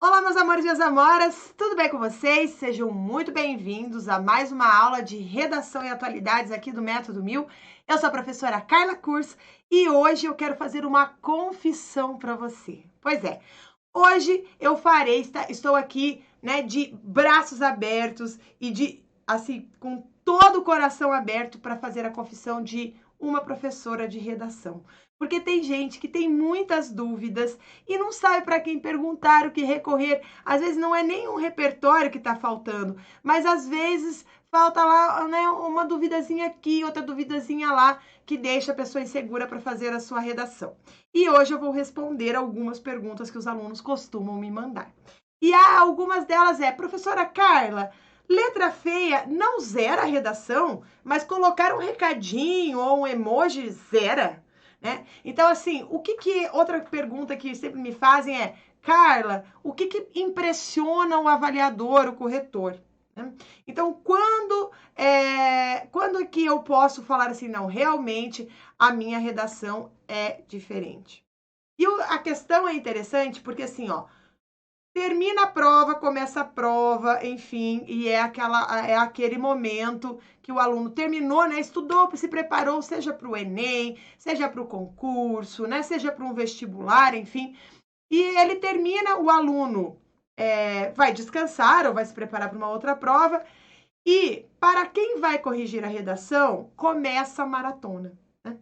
Olá, meus amores e minhas amoras, tudo bem com vocês? Sejam muito bem-vindos a mais uma aula de redação e atualidades aqui do Método 1000. Eu sou a professora Carla Kurz e hoje eu quero fazer uma confissão para você. Pois é, hoje eu estou aqui, né, de braços abertos e assim, com todo o coração aberto para fazer a confissão de uma professora de redação. Porque tem gente que tem muitas dúvidas e não sabe para quem perguntar, o que recorrer. Às vezes não é nem um repertório que está faltando, mas às vezes falta lá, né, uma duvidazinha aqui, outra duvidazinha lá, que deixa a pessoa insegura para fazer a sua redação. E hoje eu vou responder algumas perguntas que os alunos costumam me mandar. E algumas delas professora Carla, letra feia não zera a redação, mas colocar um recadinho ou um emoji zera? Né? Então, assim, outra pergunta que sempre me fazem é, Carla, o que impressiona o avaliador, o corretor? Né? Então, quando é que eu posso falar assim, não, realmente a minha redação é diferente? E a questão é interessante porque, assim, ó, termina a prova, começa a prova, enfim, e é aquele momento que o aluno terminou, né? Estudou, se preparou, seja para o Enem, seja para o concurso, né? Seja para um vestibular, enfim. E ele termina, o aluno vai descansar ou vai se preparar para uma outra prova. E para quem vai corrigir a redação, começa a maratona. Né?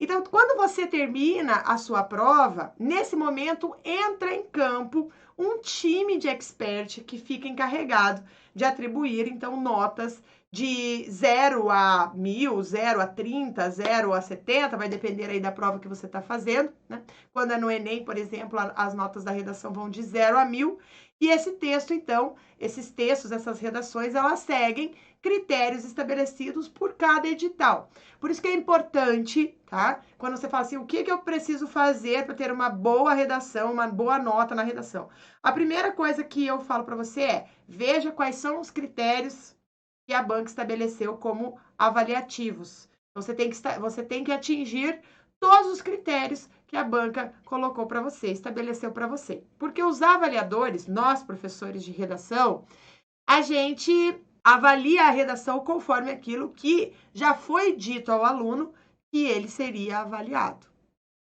Então, quando você termina a sua prova, nesse momento entra em campo um time de expert que fica encarregado de atribuir, então, notas de 0 a 1000, 0 a 30, 0 a 70, vai depender aí da prova que você está fazendo, né? Quando é no Enem, por exemplo, as notas da redação vão de 0 a 1000, e esse texto, então, esses textos, essas redações, elas seguem critérios estabelecidos por cada edital. Por isso que é importante, tá? Quando você fala assim, o que eu preciso fazer para ter uma boa redação, uma boa nota na redação? A primeira coisa que eu falo para você é, veja quais são os critérios que a banca estabeleceu como avaliativos. Você tem que atingir todos os critérios que a banca colocou para você, estabeleceu para você. Porque os avaliadores, nós professores de redação, a gente avalia a redação conforme aquilo que já foi dito ao aluno que ele seria avaliado.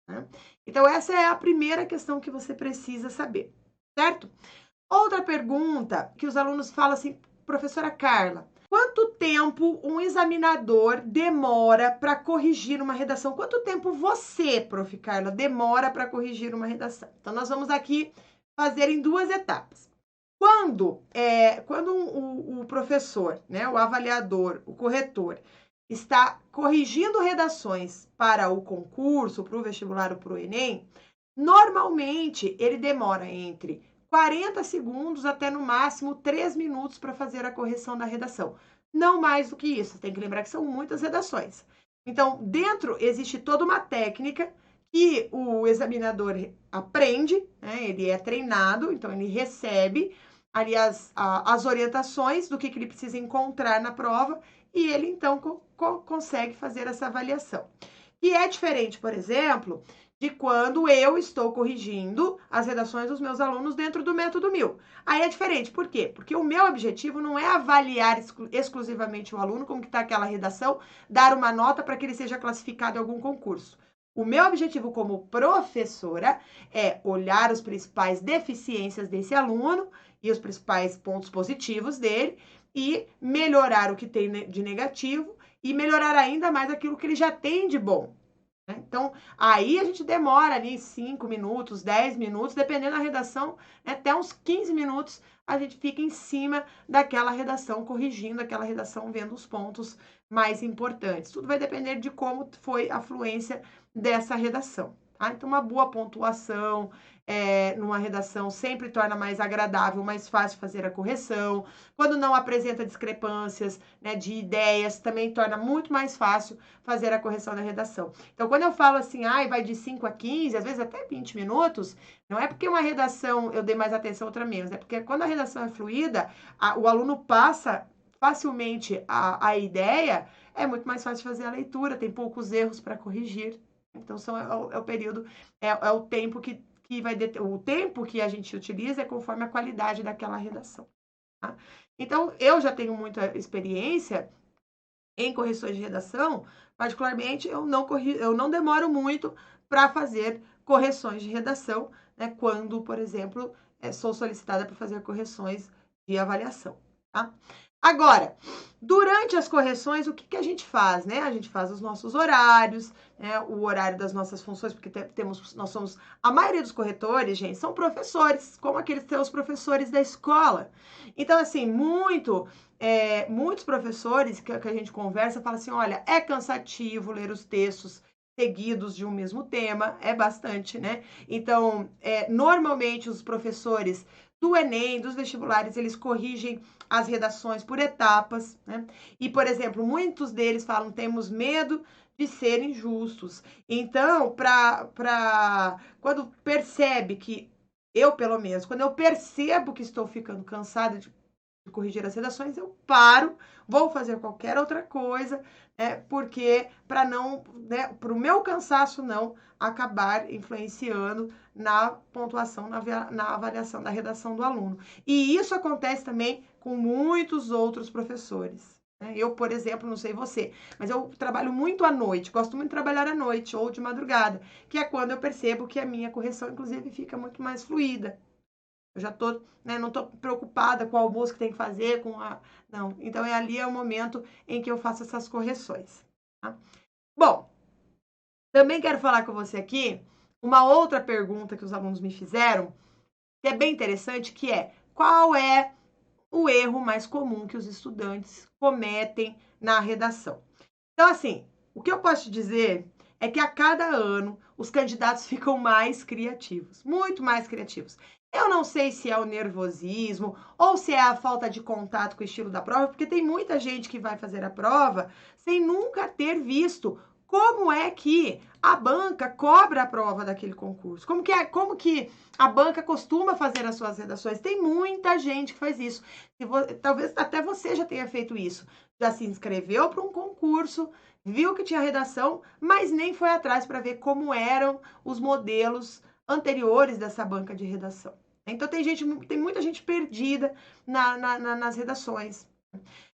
Né? Então, essa é a primeira questão que você precisa saber, certo? Outra pergunta que os alunos falam assim, professora Carla, quanto tempo um examinador demora para corrigir uma redação? Quanto tempo você, prof. Carla, demora para corrigir uma redação? Então, nós vamos aqui fazer em duas etapas. Quando o professor, né, o avaliador, o corretor, está corrigindo redações para o concurso, para o vestibular ou para o Enem, normalmente ele demora entre 40 segundos até no máximo 3 minutos para fazer a correção da redação. Não mais do que isso. Tem que lembrar que são muitas redações. Então, dentro existe toda uma técnica que o examinador aprende, né? Ele é treinado, então ele recebe ali as orientações do que ele precisa encontrar na prova e ele então consegue fazer essa avaliação. E é diferente, por exemplo, de quando eu estou corrigindo as redações dos meus alunos dentro do Método 1000. Aí é diferente, por quê? Porque o meu objetivo não é avaliar exclusivamente o aluno, como que está aquela redação, dar uma nota para que ele seja classificado em algum concurso. O meu objetivo como professora é olhar as principais deficiências desse aluno e os principais pontos positivos dele e melhorar o que tem de negativo e melhorar ainda mais aquilo que ele já tem de bom. Né? Então, aí a gente demora ali 5 minutos, 10 minutos, dependendo da redação, né, até uns 15 minutos a gente fica em cima daquela redação, corrigindo aquela redação, vendo os pontos mais importantes. Tudo vai depender de como foi a fluência dessa redação. Tá? Então, uma boa pontuação numa redação sempre torna mais agradável, mais fácil fazer a correção. Quando não apresenta discrepâncias, né, de ideias, também torna muito mais fácil fazer a correção da redação. Então, quando eu falo assim, vai de 5 a 15, às vezes até 20 minutos, não é porque uma redação eu dei mais atenção, outra menos. É porque quando a redação é fluida, o aluno passa facilmente a ideia, é muito mais fácil fazer a leitura, tem poucos erros para corrigir. Então, é o período, é o tempo que que vai o tempo que a gente utiliza é conforme a qualidade daquela redação. Tá? Então, eu já tenho muita experiência em correções de redação, particularmente, eu não demoro muito para fazer correções de redação, né, quando, por exemplo, sou solicitada para fazer correções de avaliação. Tá? Agora, durante as correções, o que a gente faz, né? A gente faz os nossos horários, né? O horário das nossas funções, porque nós somos, a maioria dos corretores, gente, são professores, como aqueles teus professores da escola. Então, assim, muitos professores que a gente conversa falam assim, olha, é cansativo ler os textos seguidos de um mesmo tema, é bastante, né? Então, normalmente os professores do Enem, dos vestibulares, eles corrigem as redações por etapas, né? E, por exemplo, muitos deles falam, temos medo de serem justos. Então, quando percebe que, eu pelo menos, quando eu percebo que estou ficando cansada de corrigir as redações, eu paro, vou fazer qualquer outra coisa, porque para não, né, para o meu cansaço não acabar influenciando na pontuação, na avaliação da redação do aluno. E isso acontece também com muitos outros professores. Eu, por exemplo, não sei você, mas eu trabalho muito à noite, gosto muito de trabalhar à noite ou de madrugada, que é quando eu percebo que a minha correção, inclusive, fica muito mais fluida. Eu já tô, né, não tô preocupada com o almoço que tem que fazer, não. Então, ali é o momento em que eu faço essas correções. Tá? Bom, também quero falar com você aqui uma outra pergunta que os alunos me fizeram, que é bem interessante, que é, qual é o erro mais comum que os estudantes cometem na redação? Então, assim, o que eu posso te dizer é que a cada ano os candidatos ficam mais criativos, muito mais criativos. Eu não sei se é o nervosismo ou se é a falta de contato com o estilo da prova, porque tem muita gente que vai fazer a prova sem nunca ter visto como é que a banca cobra a prova daquele concurso. Como que a banca costuma fazer as suas redações. Tem muita gente que faz isso. Talvez até você já tenha feito isso. Já se inscreveu para um concurso, viu que tinha redação, mas nem foi atrás para ver como eram os modelos anteriores dessa banca de redação. Então tem muita gente perdida nas redações.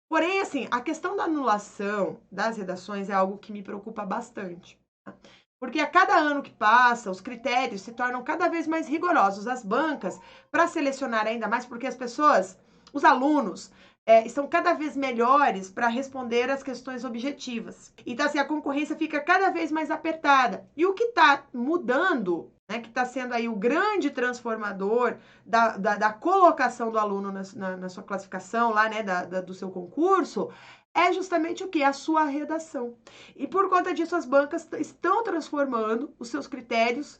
Porém, assim, a questão da anulação das redações é algo que me preocupa bastante. Tá? Porque a cada ano que passa, os critérios se tornam cada vez mais rigorosos. As bancas, para selecionar ainda mais, porque as pessoas, os alunos, estão cada vez melhores para responder as questões objetivas. Então, assim, a concorrência fica cada vez mais apertada. E o que está mudando, né, que está sendo aí o grande transformador da colocação do aluno na sua classificação, lá, né, do seu concurso, é justamente o que? A sua redação. E por conta disso, as bancas estão transformando os seus critérios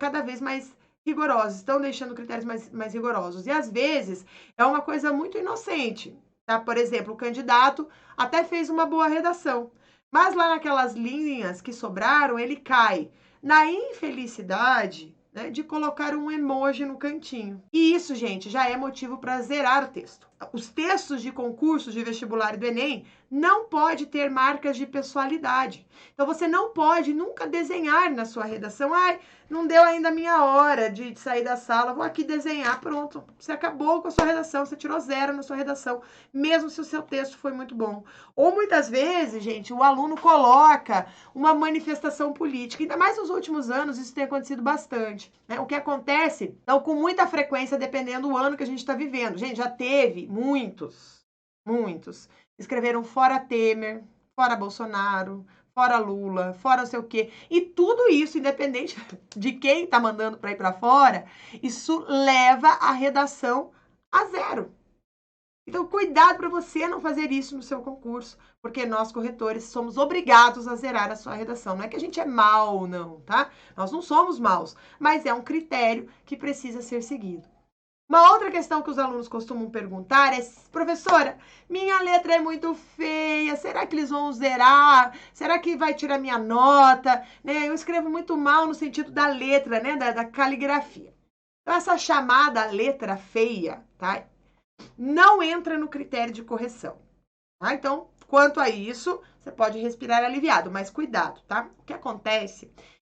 cada vez mais rigorosos, estão deixando critérios mais rigorosos. E às vezes é uma coisa muito inocente. Tá? Por exemplo, o candidato até fez uma boa redação, mas lá naquelas linhas que sobraram, ele cai na infelicidade, né, de colocar um emoji no cantinho. E isso, gente, já é motivo para zerar o texto. Os textos de concursos de vestibular e do Enem não pode ter marcas de pessoalidade. Então, você não pode nunca desenhar na sua redação. Ai, não deu ainda a minha hora de sair da sala, vou aqui desenhar, pronto. Você acabou com a sua redação, você tirou 0 na sua redação, mesmo se o seu texto foi muito bom. Ou muitas vezes, gente, o aluno coloca uma manifestação política. Ainda mais nos últimos anos, isso tem acontecido bastante. Né? O que acontece, então, com muita frequência, dependendo do ano que a gente está vivendo. Gente, já teve muitos, escreveram fora Temer, fora Bolsonaro, fora Lula, fora não sei o quê. E tudo isso, independente de quem tá mandando para ir para fora, isso leva a redação a 0. Então, cuidado para você não fazer isso no seu concurso, porque nós, corretores, somos obrigados a zerar a sua redação. Não é que a gente é mau, não, tá? Nós não somos maus, mas é um critério que precisa ser seguido. Uma outra questão que os alunos costumam perguntar é, professora, minha letra é muito feia, será que eles vão zerar? Será que vai tirar minha nota? Né? Eu escrevo muito mal no sentido da letra, né? Da caligrafia. Então, essa chamada letra feia, tá? Não entra no critério de correção. Tá? Então, quanto a isso, você pode respirar aliviado, mas cuidado, tá? O que acontece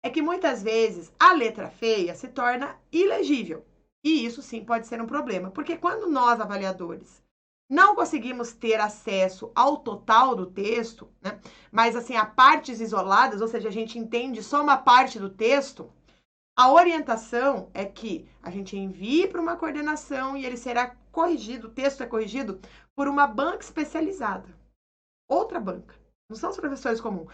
é que muitas vezes a letra feia se torna ilegível. E isso sim pode ser um problema, porque quando nós, avaliadores, não conseguimos ter acesso ao total do texto, né? Mas assim, a partes isoladas, ou seja, a gente entende só uma parte do texto, a orientação é que a gente envie para uma coordenação e ele será corrigido, o texto é corrigido por uma banca especializada. Outra banca. Não são os professores comuns.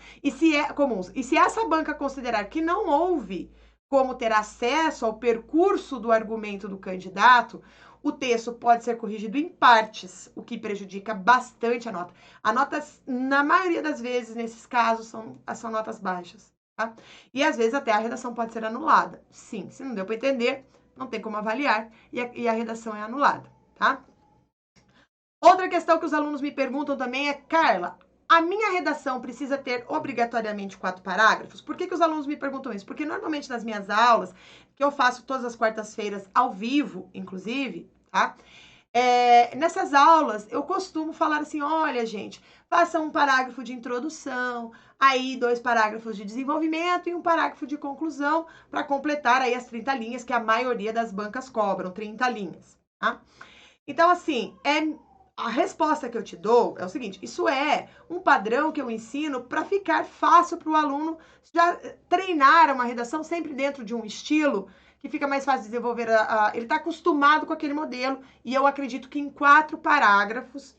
E se essa banca considerar que não houve como ter acesso ao percurso do argumento do candidato, o texto pode ser corrigido em partes, o que prejudica bastante a nota. A nota, na maioria das vezes, nesses casos, são notas baixas. Tá? E às vezes até a redação pode ser anulada. Sim, se não deu para entender, não tem como avaliar e a redação é anulada. Tá? Outra questão que os alunos me perguntam também é, Carla, a minha redação precisa ter obrigatoriamente 4 parágrafos? Por que os alunos me perguntam isso? Porque normalmente nas minhas aulas, que eu faço todas as quartas-feiras ao vivo, inclusive, tá? Nessas aulas, eu costumo falar assim, olha, gente, faça um parágrafo de introdução, aí 2 parágrafos de desenvolvimento e um parágrafo de conclusão para completar aí as 30 linhas que a maioria das bancas cobram, 30 linhas, tá? Então, assim, a resposta que eu te dou é o seguinte, isso é um padrão que eu ensino para ficar fácil para o aluno já treinar uma redação sempre dentro de um estilo que fica mais fácil de desenvolver, ele está acostumado com aquele modelo e eu acredito que em 4 parágrafos,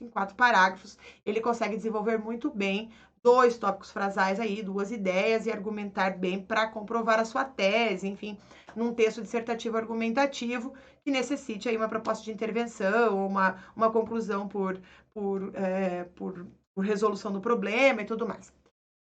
ele consegue desenvolver muito bem 2 tópicos frasais aí, 2 ideias e argumentar bem para comprovar a sua tese, enfim, num texto dissertativo argumentativo que necessite aí uma proposta de intervenção ou uma conclusão por resolução do problema e tudo mais.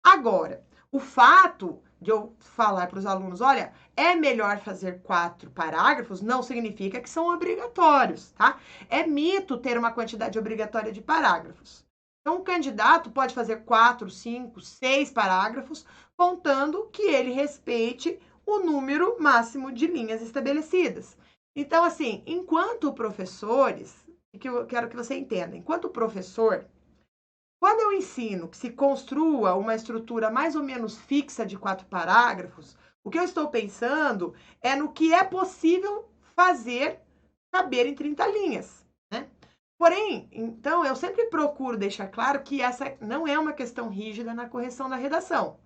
Agora, o fato de eu falar para os alunos, olha, é melhor fazer 4 parágrafos, não significa que são obrigatórios, tá? É mito ter uma quantidade obrigatória de parágrafos. Então, o candidato pode fazer 4, 5, 6 parágrafos, contando que ele respeite o número máximo de linhas estabelecidas. Então, assim, enquanto professores, que eu quero que você entenda, enquanto professor, quando eu ensino que se construa uma estrutura mais ou menos fixa de 4 parágrafos, o que eu estou pensando é no que é possível fazer caber em 30 linhas, né? Porém, então, eu sempre procuro deixar claro que essa não é uma questão rígida na correção da redação.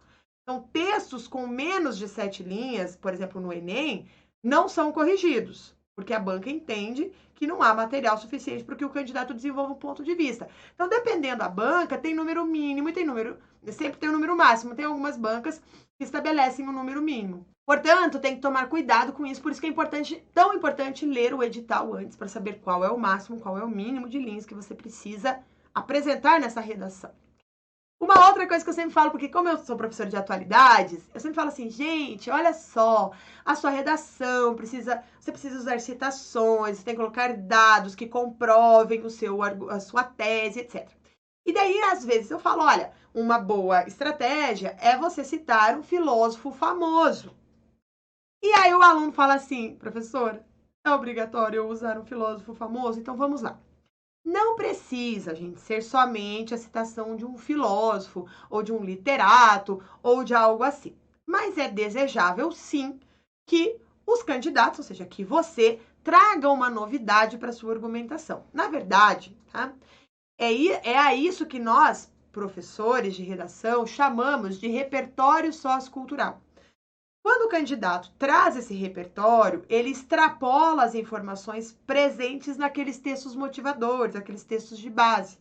Então, textos com menos de 7 linhas, por exemplo, no Enem, não são corrigidos, porque a banca entende que não há material suficiente para que o candidato desenvolva um ponto de vista. Então, dependendo da banca, tem número mínimo e sempre tem um número máximo. Tem algumas bancas que estabelecem um número mínimo. Portanto, tem que tomar cuidado com isso, por isso que é tão importante ler o edital antes, para saber qual é o máximo, qual é o mínimo de linhas que você precisa apresentar nessa redação. Uma outra coisa que eu sempre falo, porque como eu sou professora de atualidades, eu sempre falo assim, gente, olha só, a sua redação você precisa usar citações, você tem que colocar dados que comprovem a sua tese, etc. E daí, às vezes, eu falo, olha, uma boa estratégia é você citar um filósofo famoso. E aí o aluno fala assim, professora, é obrigatório eu usar um filósofo famoso? Então vamos lá. Não precisa, gente, ser somente a citação de um filósofo, ou de um literato, ou de algo assim. Mas é desejável, sim, que os candidatos, ou seja, que você traga uma novidade para a sua argumentação. Na verdade, tá? É a isso que nós, professores de redação, chamamos de repertório sociocultural. Quando o candidato traz esse repertório, ele extrapola as informações presentes naqueles textos motivadores, aqueles textos de base.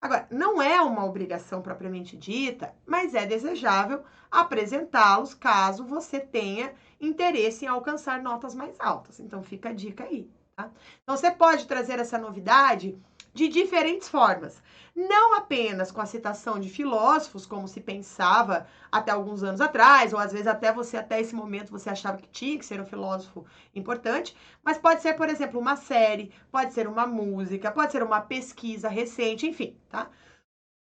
Agora, não é uma obrigação propriamente dita, mas é desejável apresentá-los caso você tenha interesse em alcançar notas mais altas. Então, fica a dica aí, tá? Então, você pode trazer essa novidade de diferentes formas. Não apenas com a citação de filósofos, como se pensava até alguns anos atrás, ou às vezes até esse momento você achava que tinha que ser um filósofo importante, mas pode ser, por exemplo, uma série, pode ser uma música, pode ser uma pesquisa recente, enfim, tá?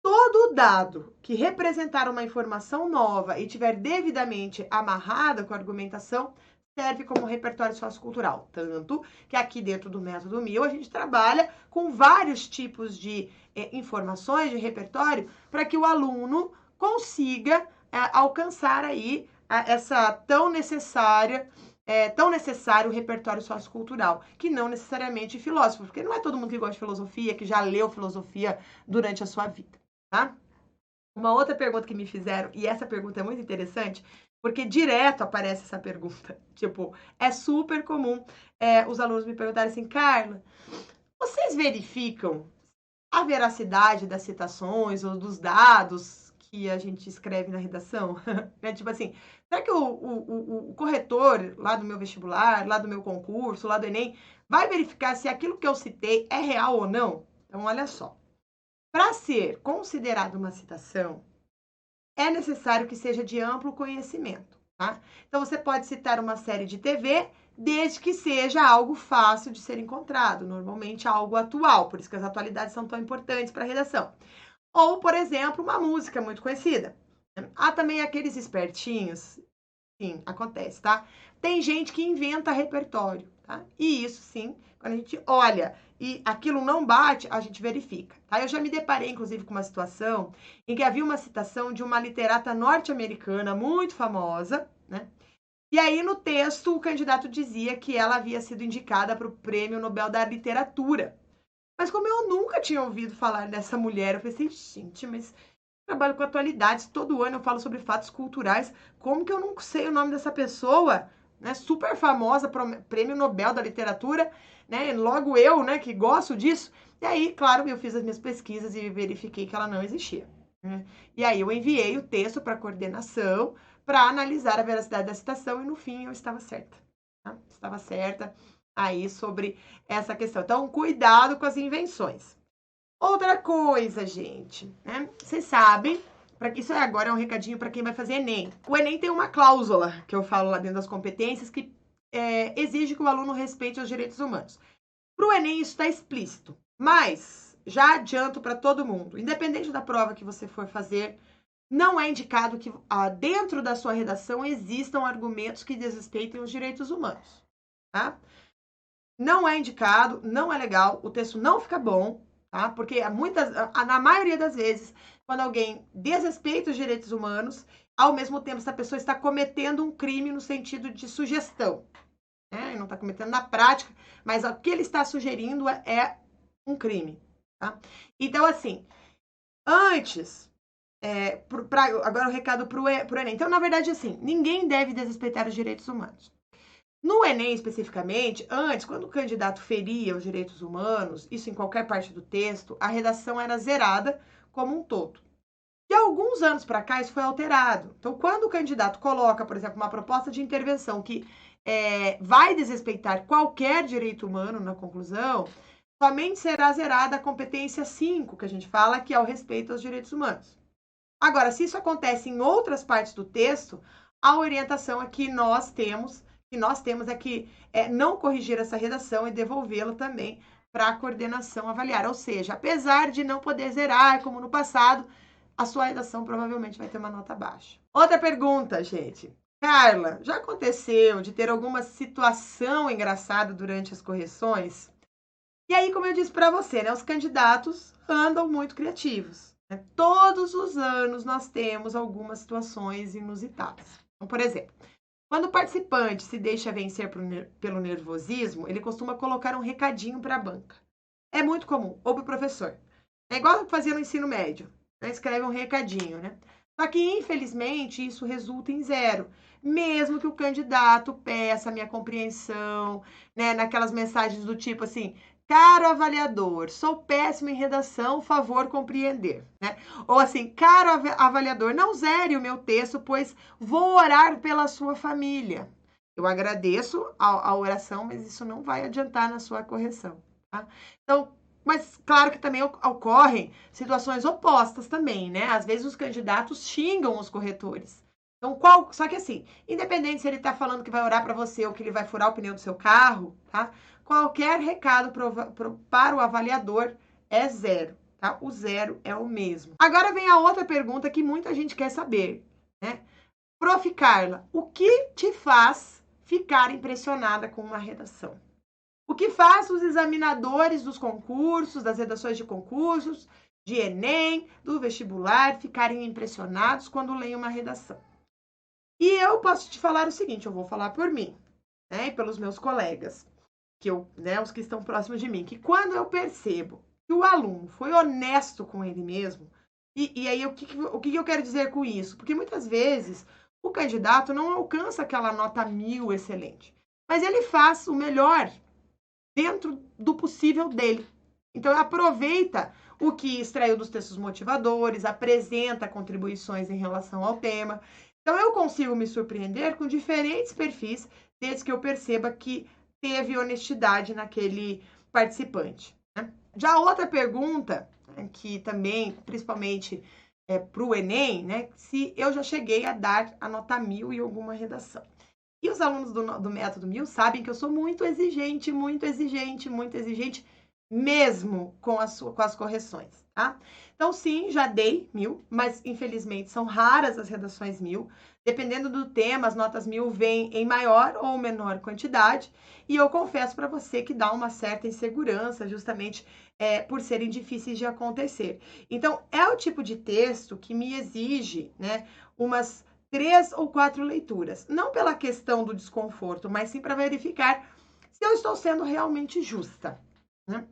Todo dado que representar uma informação nova e tiver devidamente amarrada com a argumentação serve como repertório sociocultural. Tanto que aqui dentro do Método MIL a gente trabalha com vários tipos de informações de repertório para que o aluno consiga alcançar aí essa tão necessário repertório sociocultural, que não necessariamente filósofo, porque não é todo mundo que gosta de filosofia, que já leu filosofia durante a sua vida, tá? Uma outra pergunta que me fizeram, e essa pergunta é muito interessante, porque direto aparece essa pergunta. Tipo, é super comum os alunos me perguntarem assim, Carla, vocês verificam a veracidade das citações ou dos dados que a gente escreve na redação? É tipo assim, será que o corretor lá do meu vestibular, lá do meu concurso, lá do Enem, vai verificar se aquilo que eu citei é real ou não? Então, olha só. Para ser considerado uma citação, é necessário que seja de amplo conhecimento, tá? Então, você pode citar uma série de TV, desde que seja algo fácil de ser encontrado, normalmente algo atual, por isso que as atualidades são tão importantes para a redação. Ou, por exemplo, uma música muito conhecida. Há também aqueles espertinhos, sim, acontece, tá? Tem gente que inventa repertório, tá? E isso, sim, quando a gente olha e aquilo não bate, a gente verifica, tá? Eu já me deparei, inclusive, com uma situação em que havia uma citação de uma literata norte-americana muito famosa, né? E aí, no texto, o candidato dizia que ela havia sido indicada para o Prêmio Nobel da Literatura. Mas como eu nunca tinha ouvido falar dessa mulher, eu pensei, gente, mas trabalho com atualidades, todo ano eu falo sobre fatos culturais, como que eu não sei o nome dessa pessoa, né? Super famosa, Prêmio Nobel da Literatura, né? Logo eu, né, que gosto disso. E aí, claro, eu fiz as minhas pesquisas e verifiquei que ela não existia, né? E aí eu enviei o texto para a coordenação para analisar a veracidade da citação e no fim eu estava certa, tá? Estava certa aí sobre essa questão. Então, cuidado com as invenções. Outra coisa, gente, né? Vocês sabem, isso agora é um recadinho para quem vai fazer Enem. O Enem tem uma cláusula que eu falo lá dentro das competências que exige que o aluno respeite os direitos humanos. Para o Enem isso está explícito, mas já adianto para todo mundo, independente da prova que você for fazer, não é indicado que dentro da sua redação existam argumentos que desrespeitem os direitos humanos, tá? Não é indicado, não é legal, o texto não fica bom, tá? Porque na maioria das vezes, quando alguém desrespeita os direitos humanos, ao mesmo tempo essa pessoa está cometendo um crime no sentido de sugestão, né? Ele não está cometendo na prática, mas o que ele está sugerindo é um crime, tá? Então, assim, antes, agora o recado para o Enem. Então, na verdade, assim, ninguém deve desrespeitar os direitos humanos. No Enem, especificamente, antes, quando o candidato feria os direitos humanos, isso em qualquer parte do texto, a redação era zerada como um todo. De alguns anos para cá, isso foi alterado. Então, quando o candidato coloca, por exemplo, uma proposta de intervenção que vai desrespeitar qualquer direito humano na conclusão, somente será zerada a competência 5, que a gente fala, que é o respeito aos direitos humanos. Agora, se isso acontece em outras partes do texto, a orientação é que nós temos não corrigir essa redação e devolvê-la também para a coordenação avaliar. Ou seja, apesar de não poder zerar, como no passado, a sua redação provavelmente vai ter uma nota baixa. Outra pergunta, gente. Carla, já aconteceu de ter alguma situação engraçada durante as correções? E aí, como eu disse para você, né, os candidatos andam muito criativos, né? Todos os anos nós temos algumas situações inusitadas. Então, por exemplo, quando o participante se deixa vencer pelo nervosismo, ele costuma colocar um recadinho para a banca. É muito comum, ou para o professor. É igual fazia no ensino médio, né? Escreve um recadinho, né? Só que, infelizmente, isso resulta em zero. Mesmo que o candidato peça a minha compreensão, né? Naquelas mensagens do tipo assim, caro avaliador, sou péssimo em redação, favor compreender, né? Ou assim, caro avaliador, não zere o meu texto, pois vou orar pela sua família. Eu agradeço a oração, mas isso não vai adiantar na sua correção, tá? Então, mas claro que também ocorrem situações opostas também, né? Às vezes os candidatos xingam os corretores. Então, só que assim, independente se ele tá falando que vai orar para você ou que ele vai furar o pneu do seu carro, tá? Qualquer recado para o avaliador é zero, tá? O zero é o mesmo. Agora vem a outra pergunta que muita gente quer saber, né? Prof. Carla, o que te faz ficar impressionada com uma redação? O que faz os examinadores dos concursos, das redações de concursos, de Enem, do vestibular, ficarem impressionados quando leem uma redação? E eu posso te falar o seguinte, eu vou falar por mim, né, e pelos meus colegas, né, os que estão próximos de mim, que quando eu percebo que o aluno foi honesto com ele mesmo, e aí o que eu quero dizer com isso? Porque muitas vezes o candidato não alcança aquela nota 1000 excelente, mas ele faz o melhor dentro do possível dele. Então, aproveita o que extraiu dos textos motivadores, apresenta contribuições em relação ao tema. Então, eu consigo me surpreender com diferentes perfis, desde que eu perceba que teve honestidade naquele participante. Né? Já outra pergunta, que também, principalmente para o Enem, né, se eu já cheguei a dar a nota 1000 em alguma redação. E os alunos do Método 1000 sabem que eu sou muito exigente, muito exigente, muito exigente, mesmo com as correções, tá? Então, sim, já dei 1000, mas infelizmente são raras as redações 1000. Dependendo do tema, as notas 1000 vêm em maior ou menor quantidade. E eu confesso para você que dá uma certa insegurança, justamente por serem difíceis de acontecer. Então, é o tipo de texto que me exige, né, umas 3 ou 4 leituras. Não pela questão do desconforto, mas sim para verificar se eu estou sendo realmente justa. Né?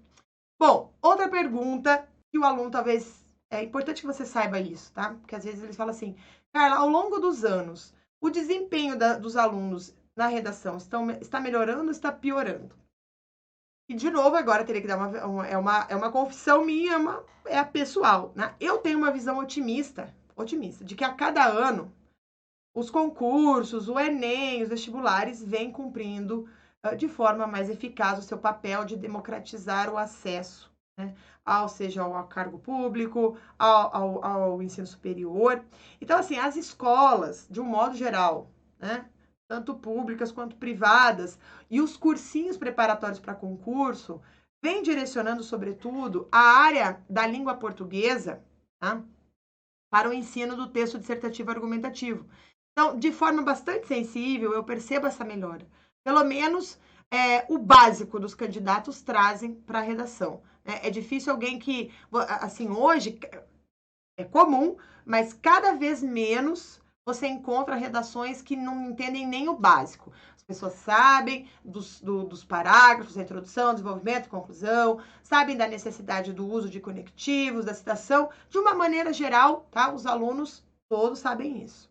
Bom, outra pergunta que o aluno talvez... É importante que você saiba isso, tá? Porque às vezes eles falam assim, Carla, ao longo dos anos, o desempenho dos alunos na redação está melhorando ou está piorando? E, de novo, agora teria que dar uma confissão minha, é a pessoal, né? Eu tenho uma visão otimista, de que a cada ano os concursos, o Enem, os vestibulares vêm cumprindo de forma mais eficaz o seu papel de democratizar o acesso, né, seja ao cargo público, ao ensino superior. Então, assim, as escolas, de um modo geral, né, tanto públicas quanto privadas, e os cursinhos preparatórios para concurso, vêm direcionando, sobretudo, a área da língua portuguesa, tá, para o ensino do texto dissertativo argumentativo. Então, de forma bastante sensível, eu percebo essa melhora. Pelo menos o básico dos candidatos trazem para a redação. É difícil alguém que, assim, hoje é comum, mas cada vez menos você encontra redações que não entendem nem o básico. As pessoas sabem dos parágrafos, da introdução, desenvolvimento, conclusão, sabem da necessidade do uso de conectivos, da citação. De uma maneira geral, tá? Os alunos todos sabem isso.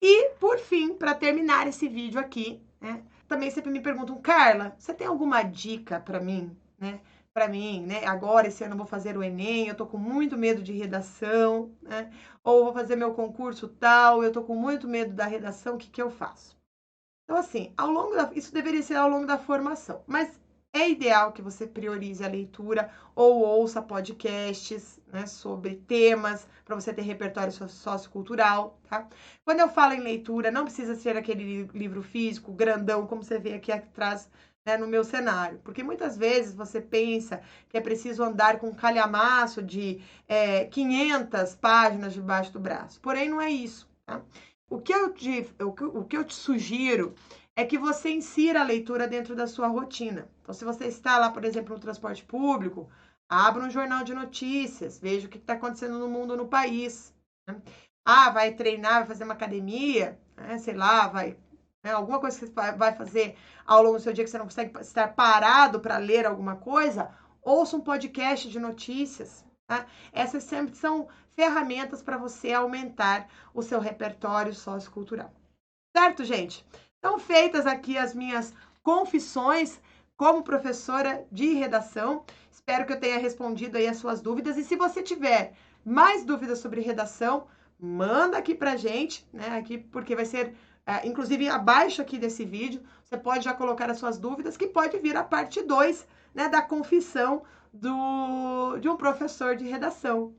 E, por fim, para terminar esse vídeo aqui, né, também sempre me perguntam, Carla, você tem alguma dica para mim, né? Para mim, né? Agora, esse ano eu vou fazer o Enem, eu tô com muito medo de redação, né? Ou vou fazer meu concurso tal, eu tô com muito medo da redação, o que que eu faço? Então, assim, isso deveria ser ao longo da formação, mas é ideal que você priorize a leitura ou ouça podcasts, né, sobre temas, para você ter repertório sociocultural, tá? Quando eu falo em leitura, não precisa ser aquele livro físico, grandão, como você vê aqui atrás, né, no meu cenário, porque muitas vezes você pensa que é preciso andar com um calhamaço de 500 páginas debaixo do braço, porém não é isso, tá? O que eu te sugiro é que você insira a leitura dentro da sua rotina. Então, se você está lá, por exemplo, no transporte público, abra um jornal de notícias, veja o que está acontecendo no mundo, no país. Né? Vai treinar, vai fazer uma academia, né? Sei lá, alguma coisa que você vai fazer ao longo do seu dia que você não consegue estar parado para ler alguma coisa, ouça um podcast de notícias. Tá? Essas sempre são ferramentas para você aumentar o seu repertório sociocultural. Certo, gente? Então, feitas aqui as minhas confissões como professora de redação, espero que eu tenha respondido aí as suas dúvidas. E se você tiver mais dúvidas sobre redação, manda aqui pra gente, né? Aqui, porque vai ser, inclusive, abaixo aqui desse vídeo, você pode já colocar as suas dúvidas, que pode vir a parte 2, né, da confissão de um professor de redação.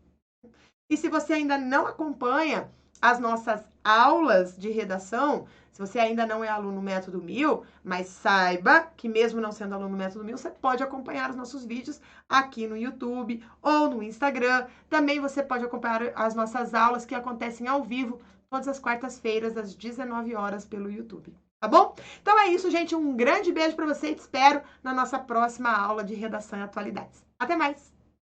E se você ainda não acompanha as nossas aulas de redação, se você ainda não é aluno Método 1000, mas saiba que mesmo não sendo aluno Método 1000, você pode acompanhar os nossos vídeos aqui no YouTube ou no Instagram. Também você pode acompanhar as nossas aulas que acontecem ao vivo todas as quartas-feiras, às 19 horas, pelo YouTube. Tá bom? Então é isso, gente. Um grande beijo para você e te espero na nossa próxima aula de redação e atualidades. Até mais!